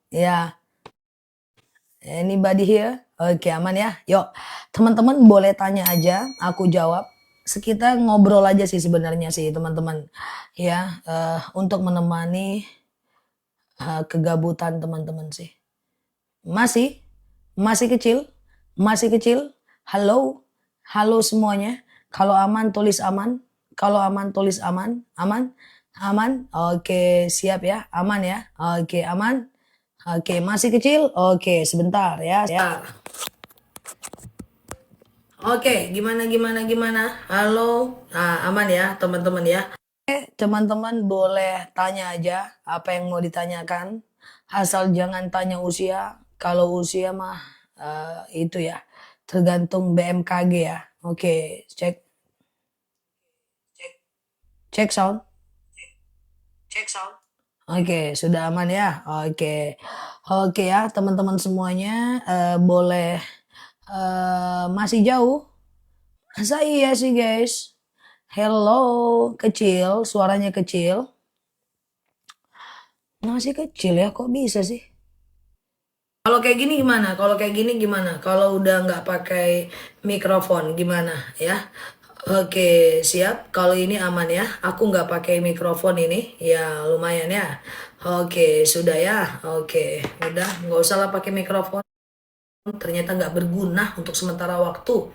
Ya, anybody here? Oke, aman ya. Yuk, teman-teman boleh tanya aja, aku jawab. Sekitar ngobrol aja sih sebenarnya sih teman-teman. Ya, untuk menemani kegabutan teman-teman sih. Masih? Masih kecil? Masih kecil? Halo? Halo semuanya. Kalau aman tulis aman. Kalau aman tulis aman. Aman? Aman? Oke, siap ya. Aman ya. Oke, aman. Oke, masih kecil? Oke, sebentar ya. Ya. Oke, gimana? Halo. Nah, aman ya, teman-teman ya. Teman-teman boleh tanya aja apa yang mau ditanyakan. Asal jangan tanya usia. Kalau usia mah itu ya tergantung BMKG ya. Oke, cek cek sound. Cek sound. Oke, sudah aman ya. Oke. Oke ya, teman-teman semuanya boleh masih jauh. Masa iya sih, guys? Hello, kecil, suaranya kecil. Masih kecil ya, kok bisa sih? Kalau kayak gini gimana? Kalau kayak gini gimana? Kalau udah nggak pakai mikrofon gimana ya? Oke, siap. Kalau ini aman ya. Aku nggak pakai mikrofon ini. Ya, lumayan ya. Oke, sudah ya. Oke, udah nggak usah lah pakai mikrofon. Ternyata nggak berguna untuk sementara waktu.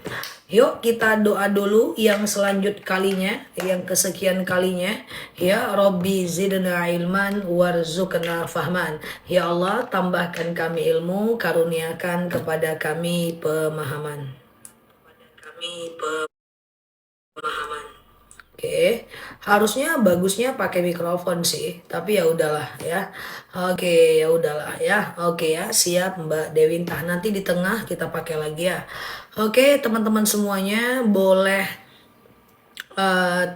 Yuk kita doa dulu yang selanjut kalinya, yang kesekian kalinya. Ya Robbi zidna ilman warzuqna fahman. Ya Allah tambahkan kami ilmu, karuniakan kepada kami pemahaman. Pemahaman. Oke, harusnya bagusnya pakai mikrofon sih, tapi ya udahlah ya. Oke, ya udahlah ya. Oke ya, siap Mbak Dewi. Entah nanti di tengah kita pakai lagi ya. Oke, teman-teman semuanya boleh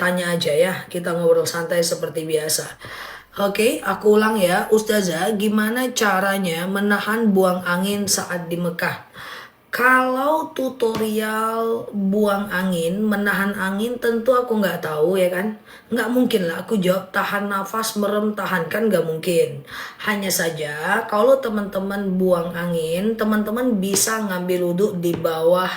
tanya aja ya. Kita ngobrol santai seperti biasa. Oke, aku ulang ya, Ustazah, gimana caranya menahan buang angin saat di Mekah? Kalau tutorial buang angin, menahan angin tentu aku nggak tahu ya kan. Nggak mungkin lah aku jawab tahan nafas, merem, tahan kan nggak mungkin. Hanya saja kalau teman-teman buang angin, teman-teman bisa ngambil wudhu di bawah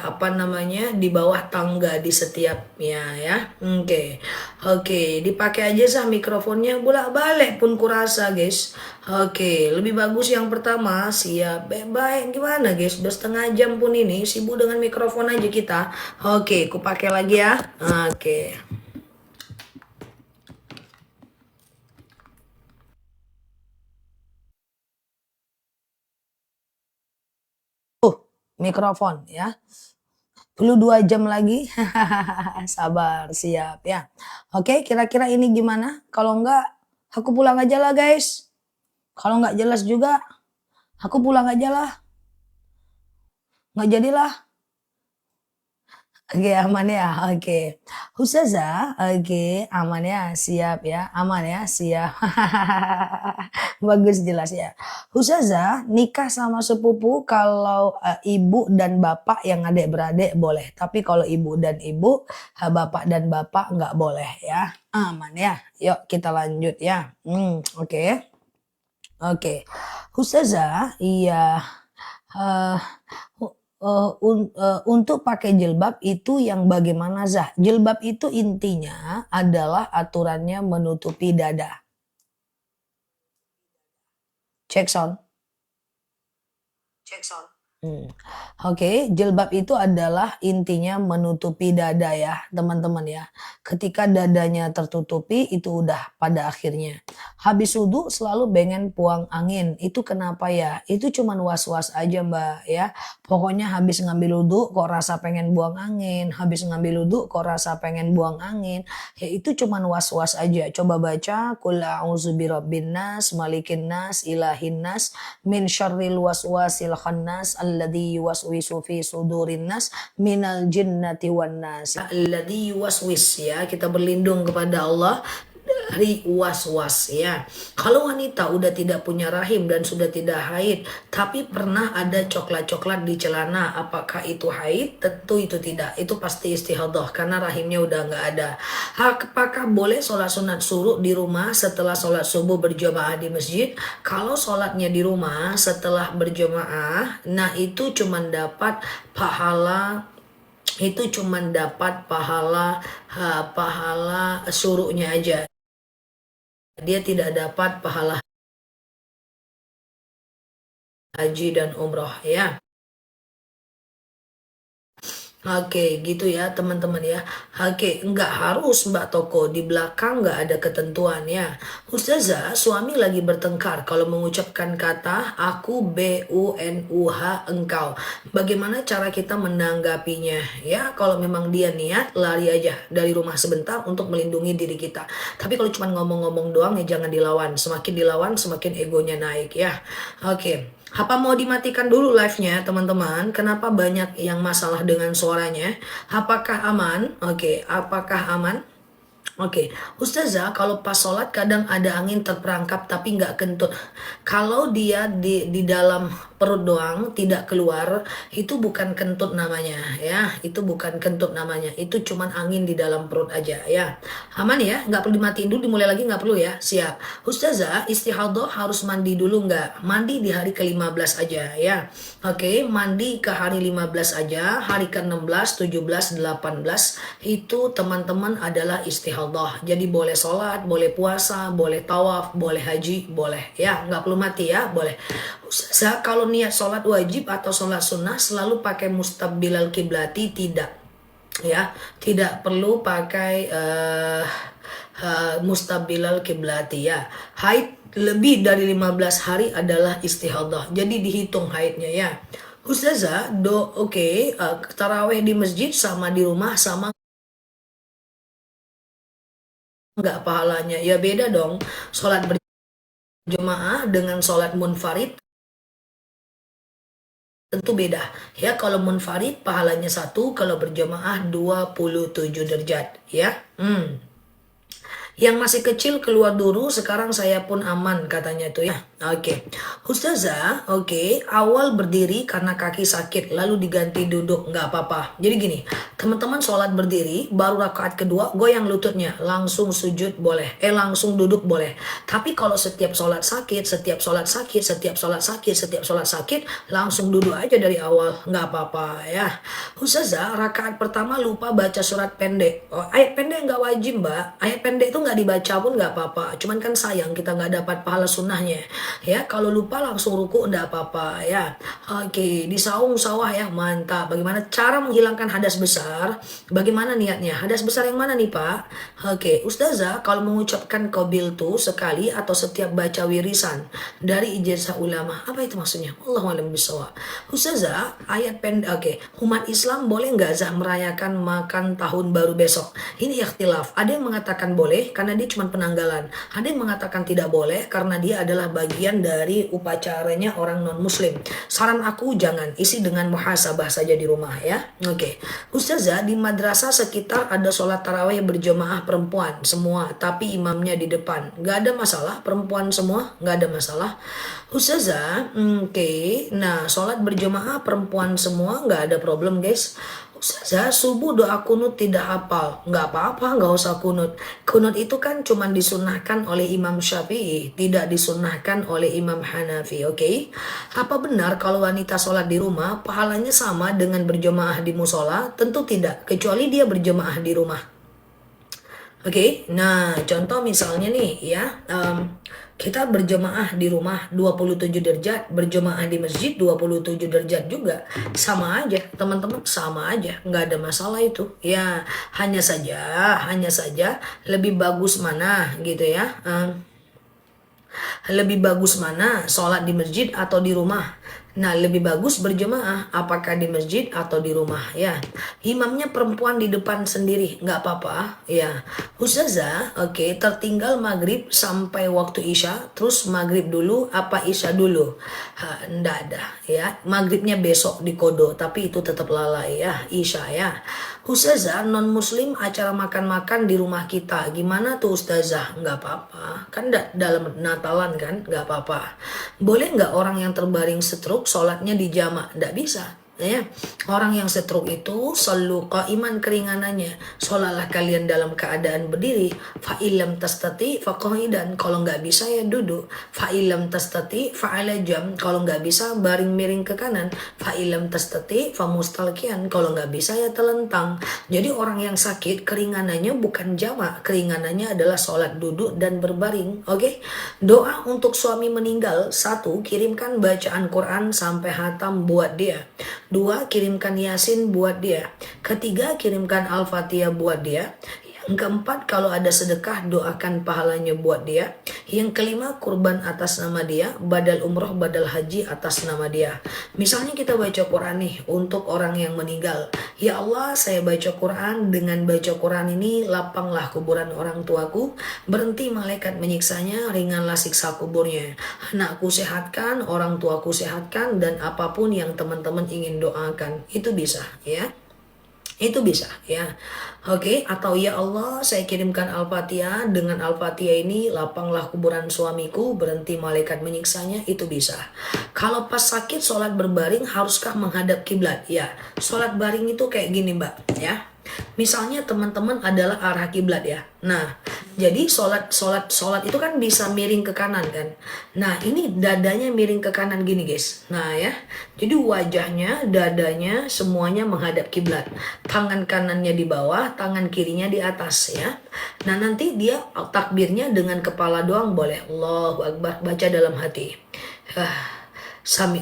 apa namanya, di bawah tangga di setiapnya ya. Oke, dipakai aja sah mikrofonnya bolak-balik pun kurasa guys. Oke, lebih bagus yang pertama. Siap. Baik, gimana guys? Udah setengah jam pun ini sibuk dengan mikrofon aja kita. Oke, aku pakai lagi ya. Oke. Mikrofon ya. Perlu 2 jam lagi. Sabar, siap ya. Oke, kira-kira ini gimana? Kalau enggak, aku pulang aja lah guys. Kalau nggak jelas juga, aku pulang aja lah. Nggak jadilah. Oke, aman ya? Oke. Ustazah, oke, aman ya? Siap ya? Aman ya? Siap. Bagus, jelas ya. Ustazah, nikah sama sepupu kalau ibu dan bapak yang adik-beradik boleh. Tapi kalau ibu dan ibu, bapak dan bapak nggak boleh ya. Aman ya? Yuk kita lanjut ya. Oke. Oke. Ustazah, iya. eh, untuk pakai jilbab itu yang bagaimana Zah? Jilbab itu intinya adalah aturannya menutupi dada. Cek sound. Cek sound. Oke, jilbab itu adalah intinya menutupi dada ya, teman-teman ya. Ketika dadanya tertutupi itu udah pada akhirnya. Habis wudhu selalu pengen buang angin. Itu kenapa ya? Itu cuman was-was aja Mbak ya. Pokoknya habis ngambil wudhu kok rasa pengen buang angin. Habis ngambil wudhu kok rasa pengen buang angin. Ya itu cuman was-was aja. Coba baca Qul a'udzu birabbin nas, malikin nas, ilahin nas, min syarril waswasil khannas alladzi yuwaswisu fi sudurin nas minal jinnati wan nas. Alladzi yuwaswis ya, kita berlindung kepada Allah dari was-was ya. Kalau wanita udah tidak punya rahim dan sudah tidak haid, tapi pernah ada coklat-coklat di celana, apakah itu haid? Tentu itu tidak. Itu pasti istihadah karena rahimnya udah nggak ada. Apakah boleh sholat sunat suruh di rumah setelah sholat subuh berjamaah di masjid? Kalau sholatnya di rumah setelah berjamaah, nah itu cuman dapat pahala, pahala suruhnya aja. Dia tidak dapat pahala haji dan umroh ya. Oke, gitu ya teman-teman ya. Oke, nggak harus Mbak Toko, di belakang nggak ada ketentuan ya. Ustazah, suami lagi bertengkar kalau mengucapkan kata aku BUNUH engkau. Bagaimana cara kita menanggapinya? Ya, kalau memang dia niat, lari aja dari rumah sebentar untuk melindungi diri kita. Tapi kalau cuma ngomong-ngomong doang ya jangan dilawan. Semakin dilawan, semakin egonya naik ya. Oke. Apa mau dimatikan dulu live-nya teman-teman? Kenapa banyak yang masalah dengan suaranya? Apakah aman? Oke, apakah aman? Oke, Ustazah, kalau pas sholat kadang ada angin terperangkap tapi nggak kentut. Kalau dia di dalam perut doang tidak keluar, itu bukan kentut namanya ya. Itu bukan kentut namanya. Itu cuman angin di dalam perut aja ya. Aman ya? Nggak perlu dimatiin dulu, dimulai lagi nggak perlu ya. Siap. Ustazah, istihadah harus mandi dulu nggak? Mandi di hari ke-15 aja ya. Oke, mandi ke hari 15 aja. Hari ke-16, 17, 18 itu teman-teman adalah istihadah. Jadi boleh sholat, boleh puasa, boleh tawaf, boleh haji, boleh ya, nggak perlu mati ya, boleh. Ustazah, kalau niat sholat wajib atau sholat sunnah selalu pakai mustaqbilal kiblati? Tidak ya, tidak perlu pakai mustaqbilal kiblati ya. Haid lebih dari 15 hari adalah istihadah, jadi dihitung haidnya ya. Ustazah, oke, taraweh di masjid sama di rumah sama nggak pahalanya? Ya beda dong. Sholat berjamaah dengan sholat munfarid tentu beda. Ya, kalau munfarid pahalanya 1, kalau berjamaah 27 derajat. Ya. Yang masih kecil keluar dulu, sekarang saya pun aman katanya tuh ya. Oke. Ustazah, oke, awal berdiri karena kaki sakit lalu diganti duduk, nggak apa-apa. Jadi gini, teman-teman sholat berdiri baru rakaat kedua goyang lututnya, langsung sujud boleh, langsung duduk boleh. Tapi kalau setiap sholat sakit, langsung duduk aja dari awal, nggak apa-apa ya. Ustazah, rakaat pertama lupa baca surat pendek. Oh, ayat pendek nggak wajib Mbak. Ayat pendek itu nggak dibaca pun nggak apa-apa. Cuman kan sayang kita nggak dapat pahala sunnahnya. Ya, kalau lupa langsung ruku nggak apa-apa ya. Oke, di saung sawah ya, mantap. Bagaimana cara menghilangkan hadas besar? Bagaimana niatnya? Hadas besar yang mana nih Pak? Oke, Ustazah, kalau mengucapkan qabil tuh sekali atau setiap baca wirisan dari ijazah ulama, apa itu maksudnya? Allahu a'lam bishawab. Ustazah, ayat pendek. Oke, umat Islam boleh nggak Zah merayakan makan tahun baru besok? Ini ikhtilaf. Ada yang mengatakan boleh karena dia cuma penanggalan. Ada yang mengatakan tidak boleh karena dia adalah bagian dari upacaranya orang non muslim. Saran aku jangan, isi dengan muhasabah saja di rumah ya. Oke. Ustazah, di madrasah sekitar ada sholat tarawih berjamaah perempuan semua, tapi imamnya di depan. Gak ada masalah, perempuan semua, gak ada masalah. Ustazah, oke. Nah, sholat berjamaah perempuan semua gak ada problem guys. Ustazah, subuh doa kunut tidak hafal. Nggak apa-apa, nggak usah kunut. Kunut itu kan cuma disunahkan oleh Imam Syafi'i, tidak disunahkan oleh Imam Hanafi, oke? Apa benar kalau wanita sholat di rumah, pahalanya sama dengan berjamaah di musola? Tentu tidak, kecuali dia berjamaah di rumah. Oke, nah contoh misalnya nih ya, kita berjamaah di rumah 27 derajat, berjamaah di masjid 27 derajat juga. Sama aja, teman-teman, sama aja. Nggak ada masalah itu. Ya, hanya saja lebih bagus mana gitu ya. Lebih bagus mana sholat di masjid atau di rumah? Nah, lebih bagus berjemaah, apakah di masjid atau di rumah ya. Imamnya perempuan di depan sendiri, nggak apa-apa ya. Ustazah, oke, tertinggal maghrib sampai waktu isya, terus maghrib dulu apa isya dulu? Nggak ada ya. Maghribnya besok di kodo, tapi itu tetap lalai ya, isya ya. Ustazah, non muslim acara makan-makan di rumah kita, gimana tuh Ustazah? Nggak apa-apa, kan dalam Natalan kan, nggak apa-apa. Boleh nggak orang yang terbaring stroke sholatnya di jamak? Nggak bisa. Ya, orang yang stroke itu selalu qaiman keringanannya. Sholatlah kalian dalam keadaan berdiri. Fa'ilam tastati faqaidan. Kalau nggak bisa ya duduk. Fa'ilam tastati fa'ala jam. Kalau nggak bisa baring miring ke kanan. Fa'ilam tastati famustalkian. Kalau nggak bisa ya telentang. Jadi orang yang sakit keringanannya bukan jamak. Keringanannya adalah sholat duduk dan berbaring. Oke? Doa untuk suami meninggal. 1. Kirimkan bacaan Quran sampai hatam buat dia. 2. Kirimkan Yasin buat dia. 3. Kirimkan Al-Fatihah buat dia. Yang keempat, kalau ada sedekah, doakan pahalanya buat dia. Yang kelima, kurban atas nama dia, badal umroh, badal haji atas nama dia. Misalnya kita baca Quran nih untuk orang yang meninggal. Ya Allah, saya baca Quran, dengan baca Quran ini lapanglah kuburan orang tuaku, berhenti malaikat menyiksanya, ringanlah siksa kuburnya. Anakku sehatkan, orang tuaku sehatkan, dan apapun yang teman-teman ingin doakan. Itu bisa ya. Itu bisa ya. Oke, atau ya Allah, saya kirimkan Al-Fatihah, dengan Al-Fatihah ini lapanglah kuburan suamiku, berhenti malaikat menyiksanya. Itu bisa. Kalau pas sakit sholat berbaring, haruskah menghadap kiblat? Ya, sholat baring itu kayak gini Mbak ya. Misalnya teman-teman adalah arah kiblat ya. Nah, jadi sholat itu kan bisa miring ke kanan kan. Nah, ini dadanya miring ke kanan gini guys. Nah ya, jadi wajahnya, dadanya semuanya menghadap kiblat. Tangan kanannya di bawah, tangan kirinya di atas ya. Nah, nanti dia takbirnya dengan kepala doang boleh. Allahu Akbar, baca dalam hati. Sami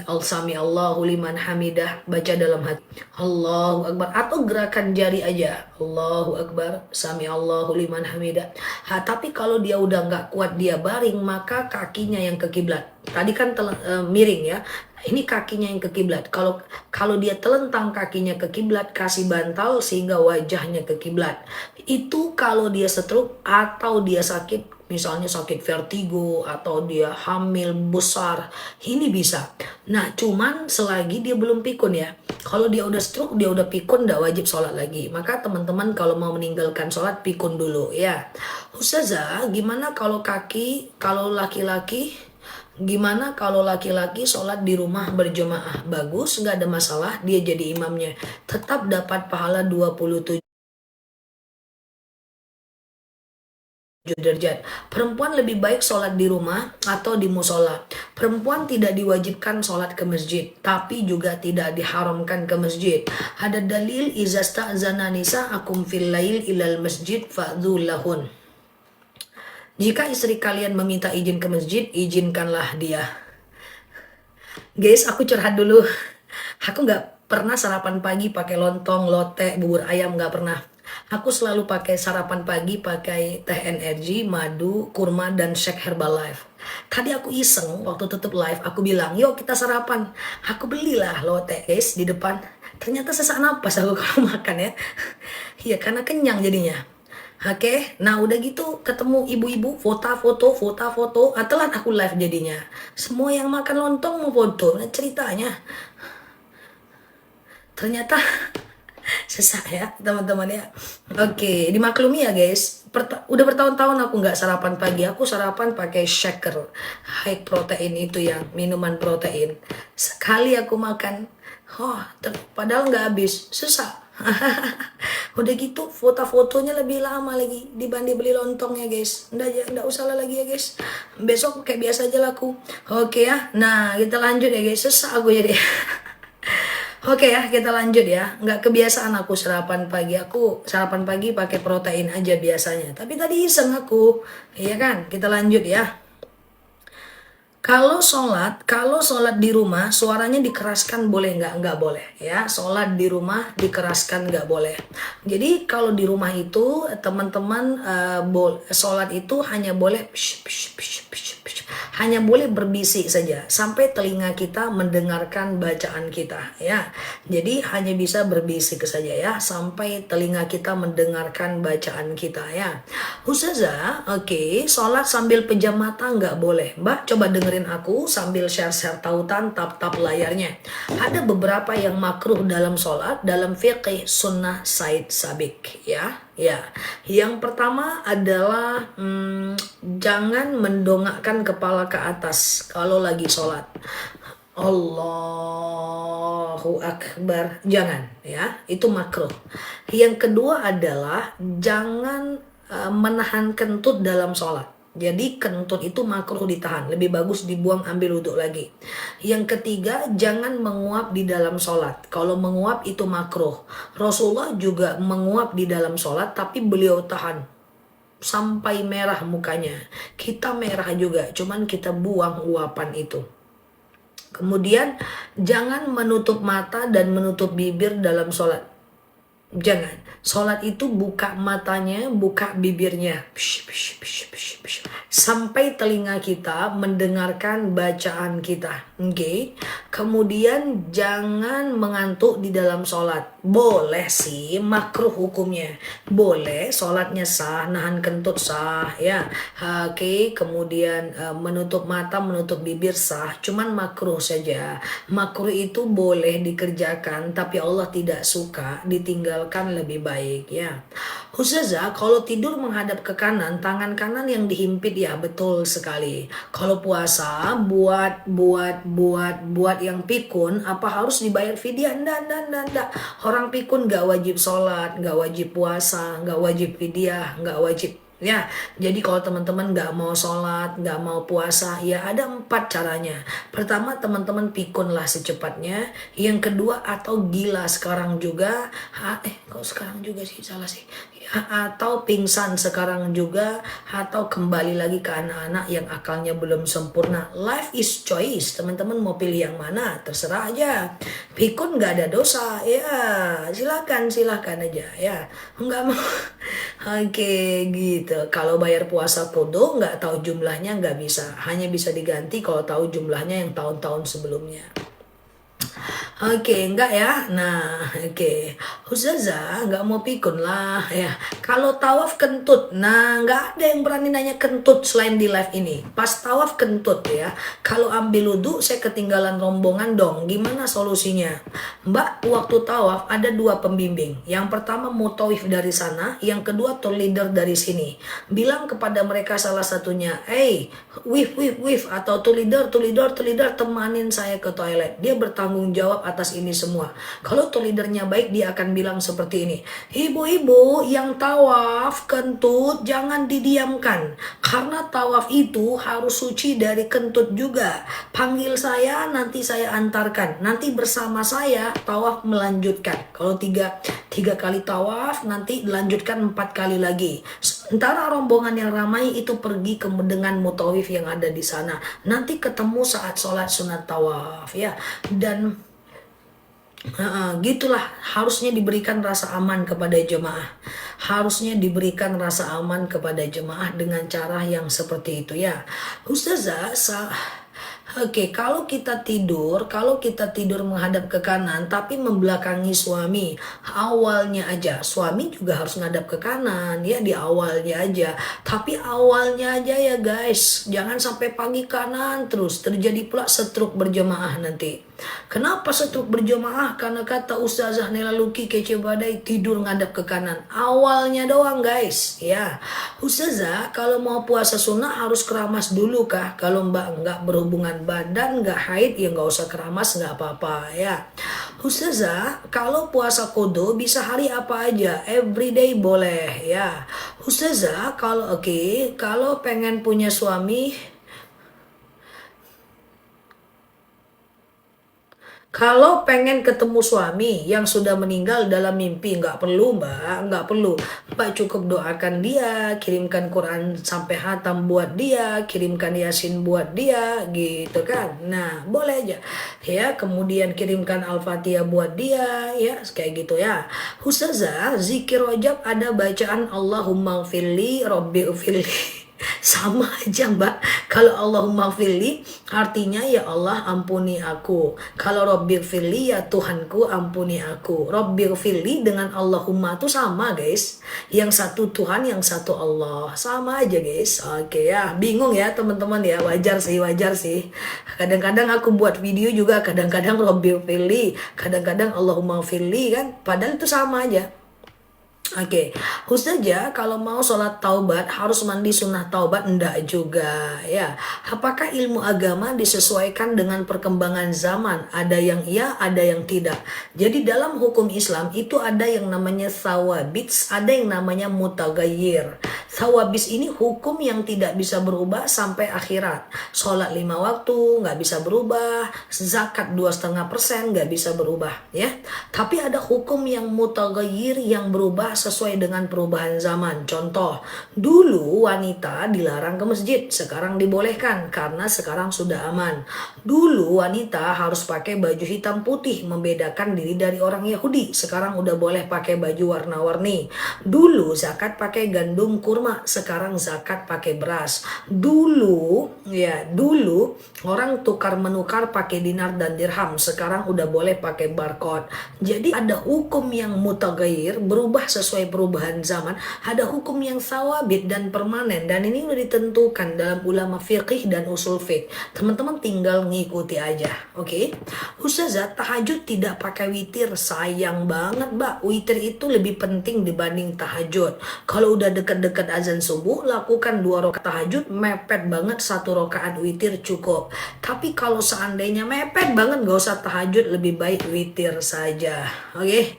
Allahu liman hamidah, baca dalam hati. Allahu Akbar, atau gerakan jari aja. Allahu Akbar, Sami Allahu liman hamidah. Tapi kalau dia udah nggak kuat, dia baring, maka kakinya yang ke kiblat. Tadi kan miring ya. Ini kakinya yang ke kiblat. Kalau dia telentang kakinya ke kiblat, kasih bantal sehingga wajahnya ke kiblat. Itu kalau dia stroke atau dia sakit, misalnya sakit vertigo atau dia hamil besar, ini bisa. Nah, cuman selagi dia belum pikun ya. Kalau dia udah stroke, dia udah pikun, nggak wajib sholat lagi. Maka teman-teman kalau mau meninggalkan sholat, pikun dulu ya. Ustazah, gimana kalau laki-laki sholat di rumah berjemaah? Bagus, nggak ada masalah, dia jadi imamnya. Tetap dapat pahala 27 derajat. Perempuan lebih baik sholat di rumah atau di musola. Perempuan tidak diwajibkan sholat ke masjid, tapi juga tidak diharamkan ke masjid. Ada dalil izasta'zana nisa'akum fil lail ilal masjid fa'dzulahun. Jika istri kalian meminta izin ke masjid, izinkanlah dia. Guys, aku curhat dulu. Aku nggak pernah sarapan pagi pakai lontong, lotek, bubur ayam, nggak pernah. Aku selalu pakai sarapan pagi, pakai teh energi, madu, kurma, dan shake Herbalife. Tadi aku iseng waktu tutup live, aku bilang, yuk kita sarapan. Aku belilah lotek guys di depan. Ternyata sesak napas aku kalau makan ya. Iya, karena kenyang jadinya. Oke, nah udah gitu ketemu ibu-ibu, foto, telat aku live jadinya. Semua yang makan lontong mau foto, nah ceritanya. Ternyata sesak ya teman-teman ya. Oke, dimaklumi ya guys. Udah bertahun-tahun aku nggak sarapan pagi. Aku sarapan pakai shaker high protein, itu yang minuman protein. Sekali aku makan, padahal nggak habis, susah. Udah gitu foto-fotonya lebih lama lagi dibanding beli lontongnya guys. Nggak usah lah lagi ya guys. Besok kayak biasa aja laku. Oke ya. Nah kita lanjut ya guys. Susah aku jadi. Oke ya, kita lanjut ya. Nggak kebiasaan aku sarapan pagi. Aku sarapan pagi pakai protein aja biasanya. Tapi tadi iseng aku. Iya kan? Kita lanjut ya. Kalau sholat di rumah, suaranya dikeraskan boleh nggak? Nggak boleh ya. Sholat di rumah dikeraskan nggak boleh. Jadi kalau di rumah itu teman-teman sholat itu hanya boleh hanya boleh berbisik saja sampai telinga kita mendengarkan bacaan kita ya. Jadi hanya bisa berbisik saja ya sampai telinga kita mendengarkan bacaan kita ya. Ustazah, oke, sholat sambil pejam mata nggak boleh. Mbak coba dengerin aku sambil share-share tautan, tap-tap layarnya. Ada beberapa yang makruh dalam sholat, dalam fiqih sunnah Said Sabik ya. Ya, yang pertama adalah jangan mendongakkan kepala ke atas kalau lagi sholat. Allahu Akbar, jangan ya, itu makruh. Yang kedua adalah jangan menahan kentut dalam sholat. Jadi kentut itu makruh ditahan, lebih bagus dibuang, ambil wudhu lagi. Yang ketiga, jangan menguap di dalam sholat. Kalau menguap itu makruh. Rasulullah juga menguap di dalam sholat, tapi beliau tahan sampai merah mukanya. Kita merah juga, cuman kita buang uapan itu. Kemudian jangan menutup mata dan menutup bibir dalam sholat. Jangan. Sholat itu buka matanya, buka bibirnya. Sampai telinga kita mendengarkan bacaan kita. Oke. Kemudian jangan mengantuk di dalam sholat. Boleh sih, makruh hukumnya. Boleh, sholatnya sah, nahan kentut sah ya. Oke. Kemudian menutup mata, menutup bibir sah. Cuman makruh saja. Makruh itu boleh dikerjakan, tapi Allah tidak suka, ditinggalkan lebih baik ya. Ustazah, kalau tidur menghadap ke kanan, tangan kanan yang dihimpit ya, betul sekali. Kalau puasa buat yang pikun, apa harus dibayar fidyah? Nggak. Orang pikun nggak wajib sholat, nggak wajib puasa, nggak wajib fidyah, nggak wajib. Ya, jadi kalau teman-teman nggak mau sholat, nggak mau puasa, ya ada 4 caranya. Pertama, teman-teman pikunlah secepatnya. Yang kedua, atau gila sekarang juga. Kok sekarang juga sih, salah sih. Atau pingsan sekarang juga, atau kembali lagi ke anak-anak yang akalnya belum sempurna. Life is choice, teman-teman mau pilih yang mana, terserah aja. Pikun nggak ada dosa, ya silakan aja ya. Nggak mau, oke gitu. Kalau bayar puasa kodo nggak tahu jumlahnya nggak bisa, hanya bisa diganti kalau tahu jumlahnya yang tahun-tahun sebelumnya. Oke, enggak ya. Nah, oke. Ustazah, enggak mau pikun lah ya. Kalau tawaf kentut, nah enggak ada yang berani nanya kentut selain di live ini. Pas tawaf kentut ya. Kalau ambil wudhu, saya ketinggalan rombongan dong. Gimana solusinya? Mbak, waktu tawaf ada 2 pembimbing. Yang pertama mutawif dari sana, yang kedua tour leader dari sini. Bilang kepada mereka salah satunya, wif atau tour leader, temanin saya ke toilet. Dia bertanggung jawab atas ini semua. Kalau tour leadernya baik, dia akan bilang seperti ini, ibu-ibu yang tawaf kentut jangan didiamkan, karena tawaf itu harus suci dari kentut juga. Panggil saya, nanti saya antarkan, nanti bersama saya tawaf melanjutkan. Kalau tiga kali tawaf, nanti dilanjutkan 4 kali lagi. Sementara rombongan yang ramai itu pergi dengan mutawif yang ada di sana. Nanti ketemu saat sholat sunat tawaf ya. Dan gitulah, harusnya diberikan rasa aman kepada jemaah. Harusnya diberikan rasa aman kepada jemaah dengan cara yang seperti itu ya. Ustazah, oke, kalau kita tidur menghadap ke kanan tapi membelakangi suami, awalnya aja suami juga harus ngadap ke kanan ya, di awalnya aja. Tapi awalnya aja ya guys, jangan sampai pagi kanan terus, terjadi pula stroke berjemaah nanti. Kenapa stroke berjemaah? Karena kata Ustazah Nela Luki Kece Badai, tidur ngadap ke kanan. Awalnya doang guys ya. Ustazah, kalau mau puasa sunnah harus keramas dulu kah? Kalau mbak nggak berhubungan badan, nggak haid, ya nggak usah keramas, nggak apa-apa ya. Ustazah, kalau puasa kodo bisa hari apa aja, everyday boleh ya. Ustazah, kalau pengen punya suami, kalau pengen ketemu suami yang sudah meninggal dalam mimpi, nggak perlu mbak, nggak perlu. Mbak cukup doakan dia, kirimkan Quran sampai hatam buat dia, kirimkan Yasin buat dia, gitu kan. Nah, boleh aja. Ya, kemudian kirimkan Al-Fatihah buat dia, ya, kayak gitu ya. Ustazah, zikir rojab ada bacaan Allahumma ufirli, Robbi ufirli. Sama aja mbak. Kalau Allahumma firli artinya ya Allah ampuni aku. Kalau Rabbir firli ya Tuhanku ampuni aku. Rabbir firli dengan Allahumma itu sama guys. Yang satu Tuhan, yang satu Allah. Sama aja guys. Oke ya, bingung ya teman-teman ya. Wajar sih, wajar sih. Kadang-kadang aku buat video juga, kadang-kadang Rabbir firli, kadang-kadang Allahumma firli kan. Padahal itu sama aja. Oke, Ustazah kalau mau sholat taubat harus mandi sunnah taubat? Enggak juga ya. Apakah ilmu agama disesuaikan dengan perkembangan zaman? Ada yang iya, ada yang tidak. Jadi dalam hukum Islam itu ada yang namanya thawabits, ada yang namanya mutaghayyir. Thawabits ini hukum yang tidak bisa berubah sampai akhirat. Sholat 5 waktu nggak bisa berubah, zakat 2,5% nggak bisa berubah ya. Tapi ada hukum yang mutaghayyir yang berubah sesuai dengan perubahan zaman. Contoh, dulu wanita dilarang ke masjid, sekarang dibolehkan karena sekarang sudah aman. Dulu wanita harus pakai baju hitam putih membedakan diri dari orang Yahudi, sekarang udah boleh pakai baju warna-warni. Dulu zakat pakai gandum kurma, sekarang zakat pakai beras. Dulu orang tukar menukar pakai dinar dan dirham, sekarang udah boleh pakai barcode. Jadi ada hukum yang mutaghayyir berubah sesuai perubahan zaman, ada hukum yang sawabit dan permanen, dan ini udah ditentukan dalam ulama fiqih dan usul fiqh. Teman-teman tinggal ngikuti aja. Oke. Ustazah, tahajud tidak pakai witir, sayang banget mbak. Witir itu lebih penting dibanding tahajud. Kalau udah deket-deket azan subuh, lakukan 2 rakaat tahajud, mepet banget 1 rakaat witir cukup. Tapi kalau seandainya mepet banget gak usah tahajud, lebih baik witir saja. Oke.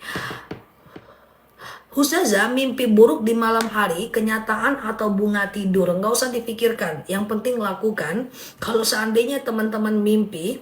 Ustazah, mimpi buruk di malam hari, kenyataan atau bunga tidur? Nggak usah dipikirkan, yang penting lakukan. Kalau seandainya teman-teman mimpi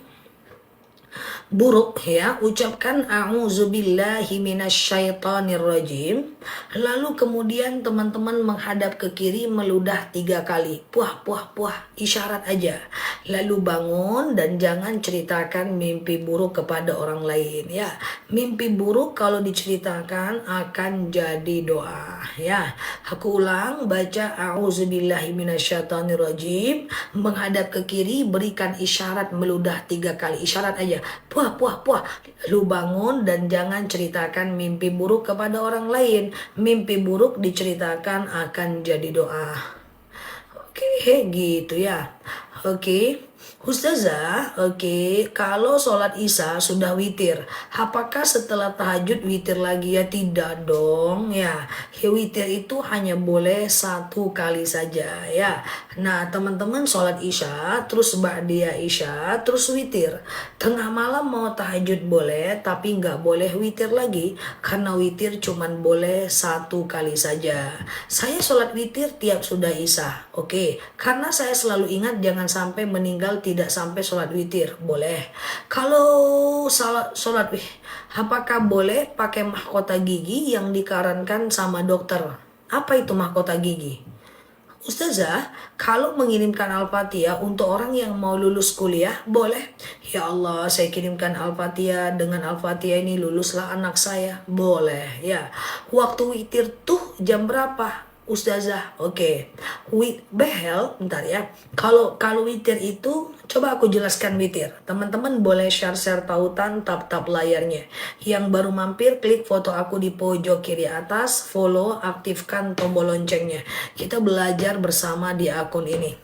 buruk ya, ucapkan a'udzubillahi minasyaitonirrajim. Lalu kemudian teman-teman menghadap ke kiri meludah 3 kali. Puah, puah, puah, isyarat aja. Lalu bangun dan jangan ceritakan mimpi buruk kepada orang lain ya. Mimpi buruk kalau diceritakan akan jadi doa ya. Aku ulang, baca a'udzubillahi minasyaitonirrajim, menghadap ke kiri, berikan isyarat meludah 3 kali. Isyarat aja. Puah, puah, puah. Lu bangun dan jangan ceritakan mimpi buruk kepada orang lain. Mimpi buruk diceritakan akan jadi doa. Oke, gitu ya. Oke. Ustazah, oke, kalau sholat isya sudah witir, apakah setelah tahajud witir lagi? Ya tidak dong ya. Witir itu hanya boleh 1 kali saja ya. Nah teman-teman sholat isya, terus ba'diyah isya, terus witir. Tengah malam mau tahajud boleh, tapi nggak boleh witir lagi, karena witir cuman boleh 1 kali saja. Saya sholat witir tiap sudah isya, oke, karena saya selalu ingat jangan sampai meninggal tidak sampai sholat witir. Boleh. Kalau sholat apakah boleh pakai mahkota gigi yang dikarankan sama dokter? Apa itu mahkota gigi? Ustazah, kalau mengirimkan Al-Fatihah untuk orang yang mau lulus kuliah, boleh. Ya Allah, saya kirimkan Al-Fatihah, dengan Al-Fatihah ini luluslah anak saya. Boleh ya. Waktu witir tuh jam berapa? Ustazah, oke. Behel, bentar ya. Kalau witir itu, coba aku jelaskan witir. Teman-teman boleh share tautan, tap layarnya. Yang baru mampir, klik foto aku di pojok kiri atas, follow, aktifkan tombol loncengnya. Kita belajar bersama di akun ini.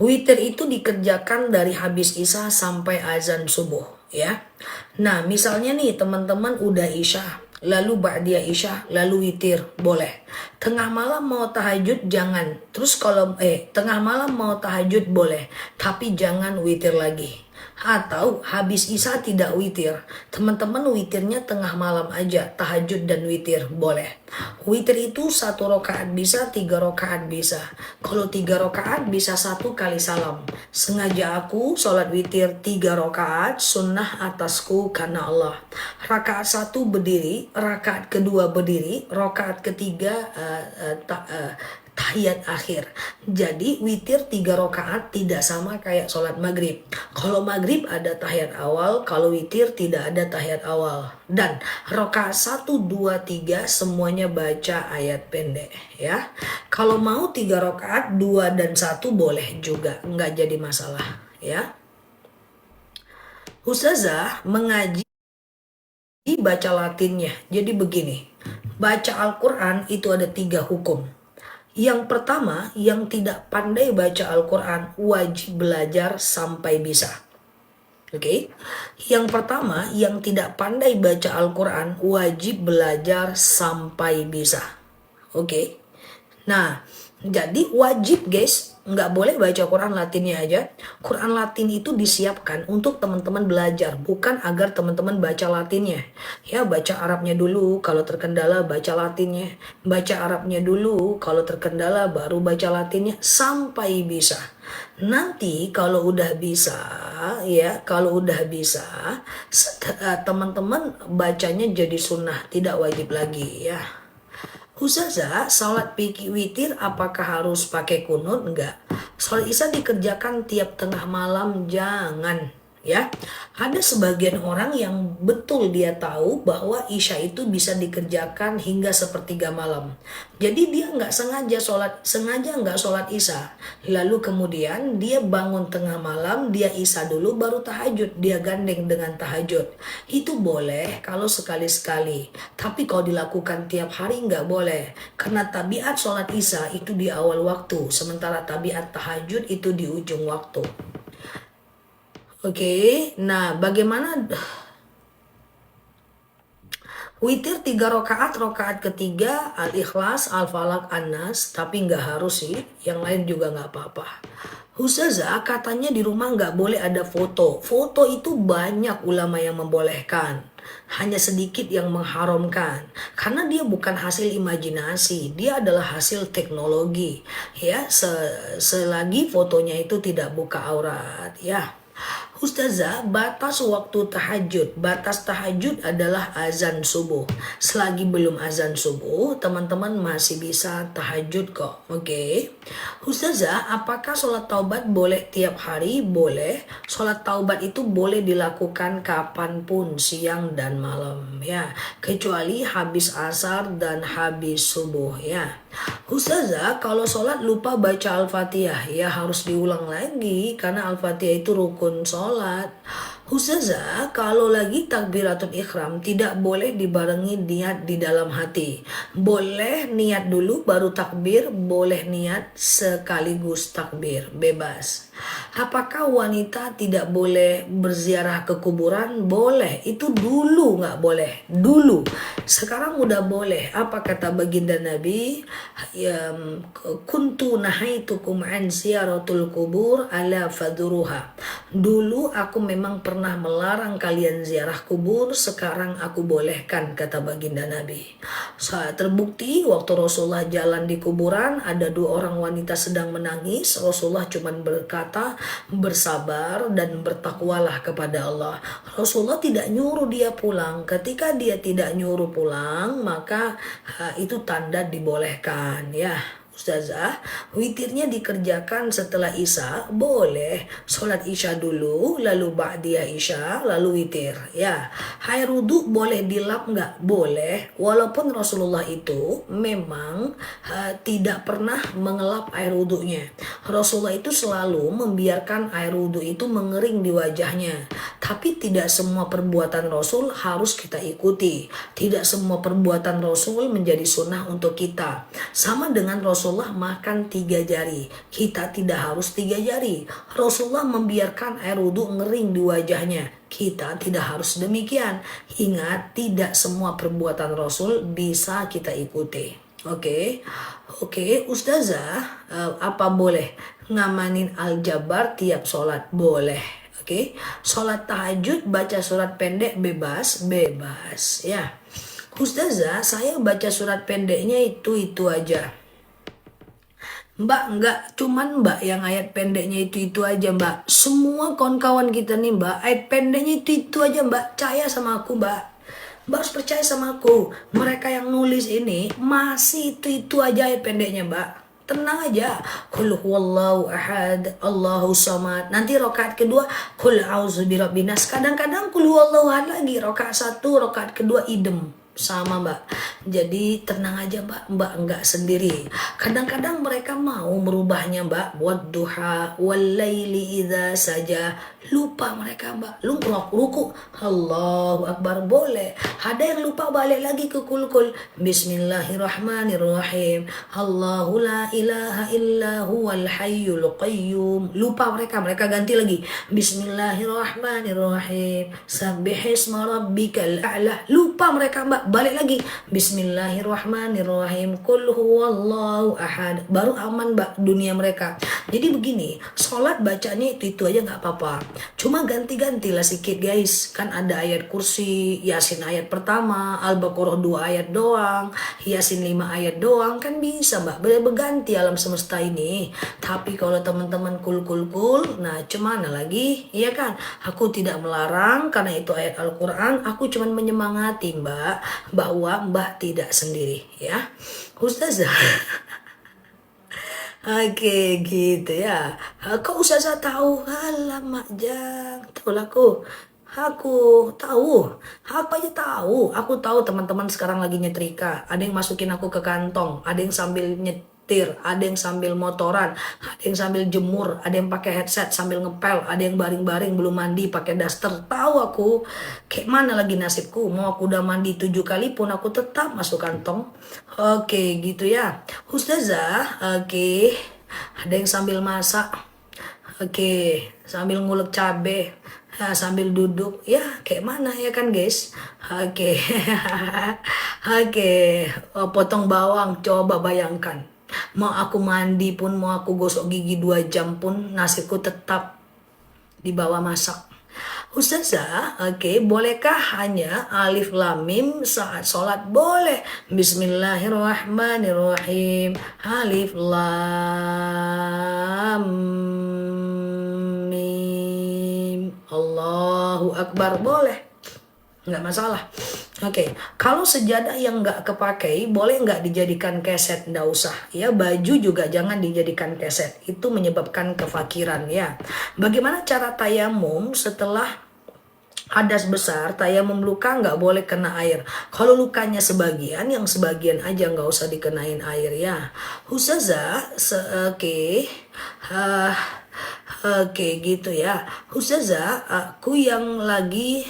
Witir itu dikerjakan dari habis isya sampai azan subuh ya. Nah, misalnya nih teman-teman udah isya, lalu ba'diyah isya, lalu witir, boleh. Tengah malam mau tahajud jangan. Terus kalau tengah malam mau tahajud boleh, tapi jangan witir lagi. Atau habis isya tidak witir, teman-teman witirnya tengah malam aja, tahajud dan witir boleh. Witir itu 1 rakaat bisa, 3 rakaat bisa. Kalau 3 rakaat bisa 1 kali salam. Sengaja aku sholat witir 3 rakaat, sunnah atasku karena Allah. Rakaat 1 berdiri, rakaat kedua berdiri, rakaat ketiga tahiyat akhir. Jadi witir 3 rakaat tidak sama kayak sholat maghrib. Kalau maghrib ada tahiyat awal, kalau witir tidak ada tahiyat awal. Dan rakaat 1, 2, 3 semuanya baca ayat pendek ya. Kalau mau 3 rakaat 2 dan 1 boleh juga, nggak jadi masalah ya. Ustazah mengaji baca Latinnya. Jadi begini, baca Al-Quran itu ada 3 hukum. Yang pertama, yang tidak pandai baca Al-Quran wajib belajar sampai bisa. Oke. Yang pertama, yang tidak pandai baca Al-Quran wajib belajar sampai bisa. Oke. Nah, jadi wajib guys, nggak boleh baca Quran Latinnya aja. Quran Latin itu disiapkan untuk teman-teman belajar, bukan agar teman-teman baca Latinnya. Ya, baca Arabnya dulu, kalau terkendala baca Latinnya. Baca Arabnya dulu, kalau terkendala baru baca Latinnya sampai bisa. Nanti kalau udah bisa, ya, kalau udah bisa, teman-teman bacanya jadi sunnah, tidak wajib lagi ya. Ustazah, salat witir apakah harus pakai kunut? Enggak. Salat isya dikerjakan tiap tengah malam, jangan. Ya, ada sebagian orang yang betul dia tahu bahwa isya itu bisa dikerjakan hingga sepertiga malam. Jadi dia nggak sengaja nggak sholat isya. Lalu kemudian dia bangun tengah malam, dia isya dulu baru tahajud, dia gandeng dengan tahajud. Itu boleh kalau sekali-sekali. Tapi kalau dilakukan tiap hari nggak boleh. Karena tabiat sholat isya itu di awal waktu, sementara tabiat tahajud itu di ujung waktu. Oke, nah bagaimana witir 3 rakaat ketiga Al-Ikhlas, Al-Falaq, An-Nas, tapi nggak harus sih, yang lain juga nggak apa-apa. Ustazah katanya di rumah nggak boleh ada foto. Foto itu banyak ulama yang membolehkan, hanya sedikit yang mengharamkan, karena dia bukan hasil imajinasi, dia adalah hasil teknologi. Ya, selagi fotonya itu tidak buka aurat, ya. Ustazah, batas waktu tahajud. Batas tahajud adalah azan subuh. Selagi belum azan subuh, teman-teman masih bisa tahajud kok. Oke. Ustazah, apakah sholat taubat boleh tiap hari? Boleh. Sholat taubat itu boleh dilakukan kapanpun, siang dan malam ya. Kecuali habis asar dan habis subuh ya. Ustazah, kalau sholat lupa baca Al-Fatihah, ya harus diulang lagi karena Al-Fatihah itu rukun sholat. Ustazah, kalau lagi takbiratul ikhram tidak boleh dibarengi niat di dalam hati. Boleh niat dulu baru takbir, boleh niat sekaligus takbir, bebas. Apakah wanita tidak boleh berziarah ke kuburan? Boleh, itu dulu nggak boleh, dulu. Sekarang udah boleh. Apa kata baginda Nabi? Ya, kuntu nahaitukum an ziyaratul kubur ala faduruha. Dulu aku memang pernah melarang kalian ziarah kubur, sekarang aku bolehkan, kata baginda Nabi. Saat terbukti waktu Rasulullah jalan di kuburan, ada 2 orang wanita sedang menangis. Rasulullah cuma berkata, bersabar dan bertakwalah kepada Allah. Rasulullah tidak nyuruh dia pulang. Ketika dia tidak nyuruh pulang, maka itu tanda dibolehkan ya. Ustazah, witirnya dikerjakan setelah isya, boleh. Sholat isya dulu, lalu ba'diyah isya, lalu witir. Ya, air wudhu boleh dilap nggak? Boleh. Walaupun Rasulullah itu memang tidak pernah mengelap air wudhunya. Rasulullah itu selalu membiarkan air wudhu itu mengering di wajahnya. Tapi tidak semua perbuatan Rasul harus kita ikuti. Tidak semua perbuatan Rasul menjadi sunnah untuk kita. Sama dengan Rasulullah makan 3 jari. Kita tidak harus 3 jari. Rasulullah membiarkan air wudhu ngering di wajahnya. Kita tidak harus demikian. Ingat, tidak semua perbuatan Rasul bisa kita ikuti. Oke, Ustazah, apa boleh ngamanin Al-Jabar tiap sholat? Boleh. Oke, sholat tahajud baca surat pendek bebas ya. Ustazah, saya baca surat pendeknya itu aja. Mbak, enggak cuman Mbak yang ayat pendeknya itu aja Mbak. Semua kawan-kawan kita nih Mbak, ayat pendeknya itu aja Mbak. Percaya sama aku Mbak. Mbak harus percaya sama aku. Mereka yang nulis ini masih itu aja ayat pendeknya Mbak. tenang aja. Qul huwallahu ahad, Allahu samad. Nanti rakaat kedua qul a'udzu birabbin nas. Kadang-kadang qul huwallahu ahad lagi. Rakaat satu, rakaat kedua idem. Sama Mbak. Jadi tenang aja Mbak enggak sendiri. Kadang-kadang mereka mau merubahnya Mbak. Wadduha walaili idza saja. Lupa mereka Mbak. Lupa ruku. Allahu Akbar boleh. Ada yang lupa balik lagi ke kul-kul. Bismillahirrahmanirrahim. Allahu la ilaha illa huwal hayyul qayyum. Lupa mereka ganti lagi. Bismillahirrahmanirrahim. Sabbihisma rabbikal a'la. Lupa mereka Mbak. Balik lagi. Bismillahirrahmanirrahim. Qul huwallahu ahad. Baru aman Mbak dunia mereka. Jadi begini, sholat bacanya itu aja nggak apa-apa. Cuma ganti-gantilah sedikit guys. Kan ada ayat kursi, Yasin ayat pertama, Al-Baqarah 2 ayat doang, Yasin 5 ayat doang. Kan bisa Mbak. Berganti alam semesta ini. Tapi kalau teman-teman kul, nah cuman lagi? Iya kan? Aku tidak melarang karena itu ayat Al-Quran. Aku cuma menyemangati Mbak bahwa Mbak tidak sendiri ya Ustazah. Oke gitu ya. Kok Ustazah tahu? Alamak Jang, tahu aku tahu, apa aja tahu. Aku tahu teman-teman sekarang lagi nyetrika. Ada yang masukin aku ke kantong, ada yang sambil nyetir, ada yang sambil motoran, ada yang sambil jemur, ada yang pakai headset sambil ngepel, ada yang baring-baring belum mandi pakai daster. Tahu aku kayak mana lagi nasibku. Mau aku udah mandi 7 kali pun aku tetap masuk kantong. Oke gitu ya Ustazah. Oke, ada yang sambil masak. Oke, sambil ngulek cabe. Nah, sambil duduk ya kayak mana ya kan guys. Oke. Oke, potong bawang. Coba bayangkan, mau aku mandi pun, mau aku gosok gigi 2 jam pun nasibku tetap di bawah masak. Ustazah, oke, bolehkah hanya alif lam mim saat sholat? Boleh. Bismillahirrahmanirrahim. Alif lam mim. Allahu Akbar boleh. Nggak masalah. Oke, kalau sejadah yang nggak kepakai, boleh nggak dijadikan keset? Nggak usah. Ya, baju juga jangan dijadikan keset. Itu menyebabkan kefakiran ya. Bagaimana cara tayamum setelah hadas besar? Tayamum luka nggak boleh kena air. Kalau lukanya sebagian, yang sebagian aja nggak usah dikenain air ya. Ustazah, oke. Oke gitu ya. Ustazah, aku yang lagi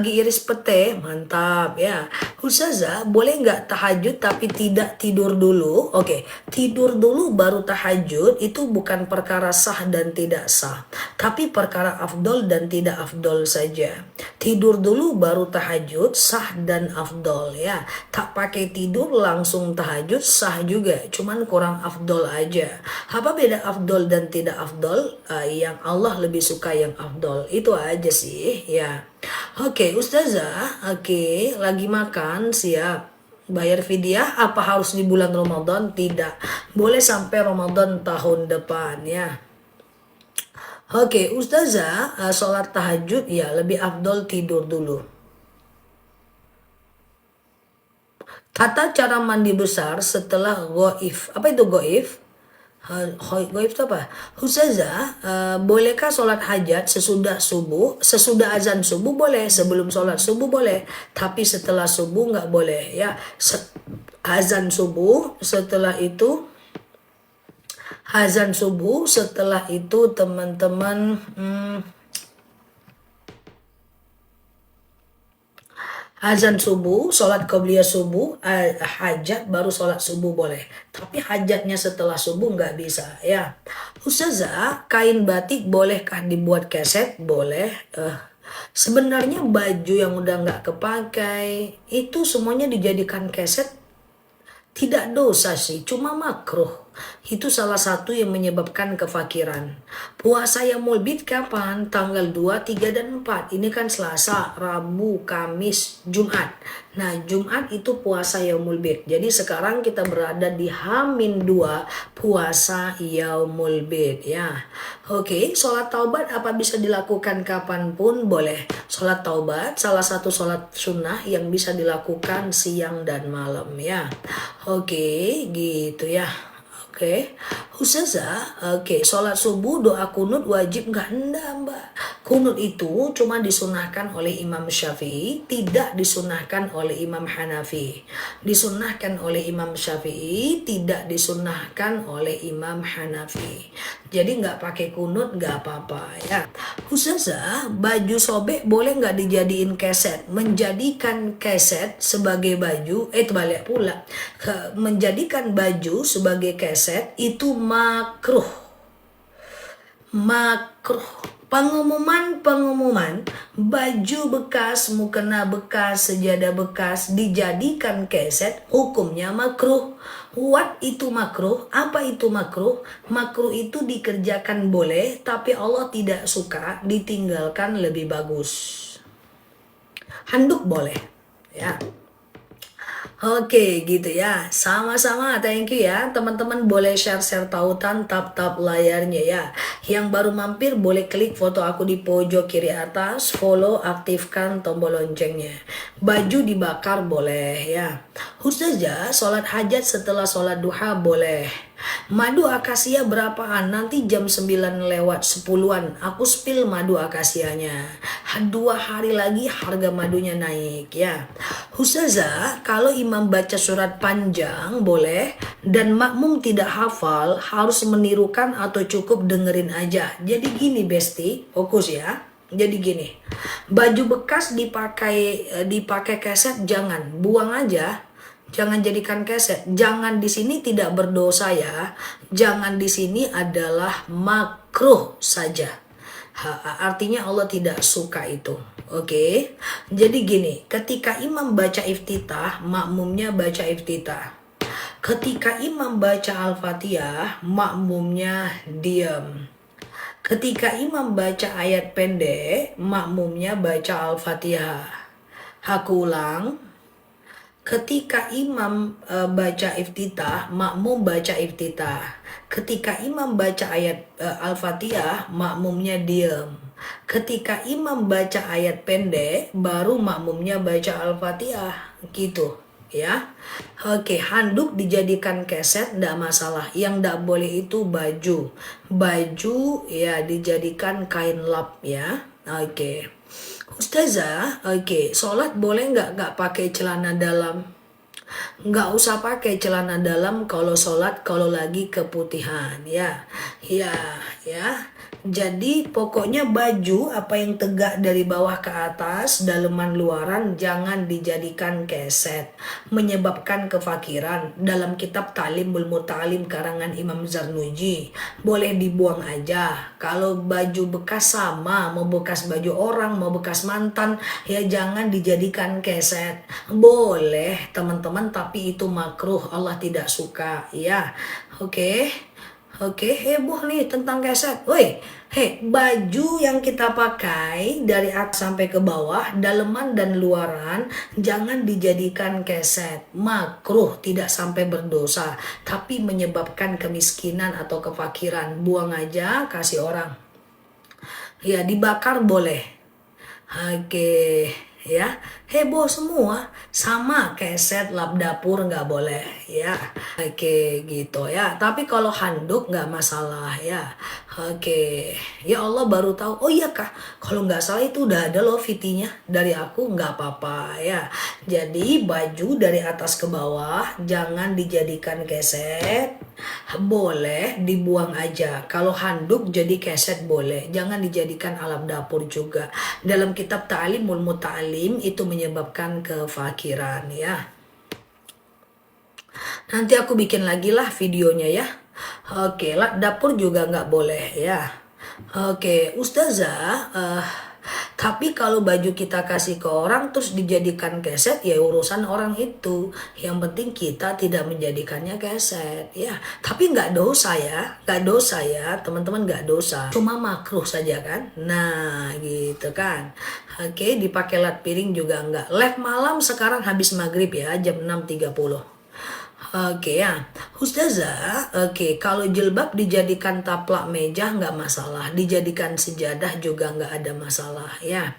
iris pete, mantap ya. Ustazah, boleh nggak tahajud tapi tidak tidur dulu? Oke, tidur dulu baru tahajud itu bukan perkara sah dan tidak sah, tapi perkara afdol dan tidak afdol saja. Tidur dulu baru tahajud sah dan afdol ya. Tak pakai tidur langsung tahajud sah juga, cuman kurang afdol aja. Apa beda afdol dan tidak afdol? Yang Allah lebih suka yang afdol, itu aja sih ya. Oke, Ustazah, oke, lagi makan, siap. Bayar fidyah apa harus di bulan Ramadan? Tidak. Boleh sampai Ramadan tahun depan ya. Oke, Ustazah, sholat tahajud ya lebih afdol tidur dulu. Tata cara mandi besar setelah goif. Apa itu goif? Goib itu apa? Ustazah, bolehkah sholat hajat sesudah subuh? Sesudah azan subuh boleh, sebelum sholat subuh boleh, tapi setelah subuh nggak boleh ya. Azan subuh, setelah itu teman-teman azan subuh, sholat qobliyah subuh, hajat baru sholat subuh boleh. Tapi hajatnya setelah subuh nggak bisa ya. Ustazah, kain batik bolehkah dibuat keset? Boleh. Sebenarnya baju yang udah nggak kepakai itu semuanya dijadikan keset tidak dosa sih, cuma makruh. Itu salah satu yang menyebabkan kefakiran. Puasa Yaumul Bid kapan? Tanggal 2, 3, dan 4. Ini kan Selasa, Rabu, Kamis, Jumat. Nah, Jumat itu puasa Yaumul Bid. Jadi sekarang kita berada di H-2 puasa Yaumul Bid ya. Oke, sholat taubat apa bisa dilakukan kapanpun? Boleh. Sholat taubat salah satu sholat sunnah yang bisa dilakukan siang dan malam ya. Oke, gitu ya. Oke, Ustazah, oke, sholat subuh doa kunut wajib nggak? Enggak, Mbak. Kunut itu cuma disunahkan oleh Imam Syafi'i, tidak disunahkan oleh Imam Hanafi. Disunahkan oleh Imam Syafi'i, tidak disunahkan oleh Imam Hanafi. Jadi nggak pakai kunut nggak apa-apa ya. Ustazah, baju sobek boleh nggak dijadiin keset? Menjadikan keset sebagai baju, terbalik pula. Menjadikan baju sebagai keset itu makruh. Pengumuman baju bekas, mukena bekas, sejadah bekas dijadikan keset, hukumnya makruh. What itu makruh? Apa itu makruh? Makruh itu dikerjakan boleh, tapi Allah tidak suka, ditinggalkan lebih bagus. Handuk boleh ya. Oke gitu ya, sama-sama, thank you ya. Teman-teman boleh share-share tautan, tap-tap layarnya ya. Yang baru mampir boleh klik foto aku di pojok kiri atas, follow, aktifkan tombol loncengnya. Baju dibakar boleh ya. Ustazah, sholat hajat setelah sholat duha boleh. Madu akasia berapaan? Nanti jam 9 lewat 10-an aku spill madu akasianya. 2 hari lagi harga madunya naik ya. Ustazah, kalau imam baca surat panjang boleh, dan makmum tidak hafal harus menirukan atau cukup dengerin aja. Jadi gini Besti, fokus ya. Jadi gini, baju bekas dipakai keset jangan, buang aja. Jangan jadikan keset. Jangan di sini tidak berdosa ya. Jangan di sini adalah makruh saja. Artinya Allah tidak suka itu. Oke. Jadi gini, ketika imam baca iftitah, makmumnya baca iftitah. Ketika imam baca Al-Fatihah, makmumnya diam. Ketika imam baca ayat pendek, makmumnya baca Al-Fatihah. Aku ulang. Ketika imam baca iftitah, makmum baca iftitah. Ketika imam baca ayat Al-Fatihah, makmumnya diam. Ketika imam baca ayat pendek, baru makmumnya baca Al-Fatihah. Gitu ya. Oke, handuk dijadikan keset ndak masalah. Yang ndak boleh itu baju. Baju ya dijadikan kain lap ya. Oke. Ustazah, oke, sholat boleh nggak pakai celana dalam? Nggak usah pakai celana dalam kalau sholat, kalau lagi keputihan ya. Jadi pokoknya baju apa yang tegak dari bawah ke atas, daleman luaran jangan dijadikan keset, menyebabkan kefakiran. Dalam kitab Ta'limul Muta'alim karangan Imam Zarnuji, boleh dibuang aja. Kalau baju bekas sama, mau bekas baju orang, mau bekas mantan, ya jangan dijadikan keset. Boleh teman-teman, tapi itu makruh, Allah tidak suka ya. Oke, heboh nih tentang keset. Baju yang kita pakai dari atas sampai ke bawah, daleman dan luaran, jangan dijadikan keset. Makruh, tidak sampai berdosa, tapi menyebabkan kemiskinan atau kefakiran. Buang aja, kasih orang. Ya, dibakar boleh. Oke. Ya, heboh semua, sama keset lap dapur nggak boleh ya. Oke gitu ya, tapi kalau handuk nggak masalah ya. Oke, ya Allah baru tahu. Oh iya kah, kalau nggak salah itu udah ada loh VT-nya dari aku, nggak apa-apa ya. Jadi baju dari atas ke bawah jangan dijadikan keset, boleh dibuang aja. Kalau handuk jadi keset boleh, jangan dijadikan alat dapur juga. Dalam kitab Ta'limul Muta'alim itu menyebabkan kefakiran ya. Nanti aku bikin lagi lah videonya ya. Oke, lah dapur juga nggak boleh ya. Oke, Ustazah, tapi kalau baju kita kasih ke orang terus dijadikan keset, ya urusan orang itu. Yang penting kita tidak menjadikannya keset ya. Tapi nggak dosa ya, teman-teman nggak dosa. Cuma makruh saja kan. Nah gitu kan. Oke, dipakai lat piring juga nggak. Live malam sekarang habis maghrib ya, jam 6.30. Oke ya, Ustazah, kalau jilbab dijadikan taplak meja nggak masalah, dijadikan sejadah juga nggak ada masalah ya.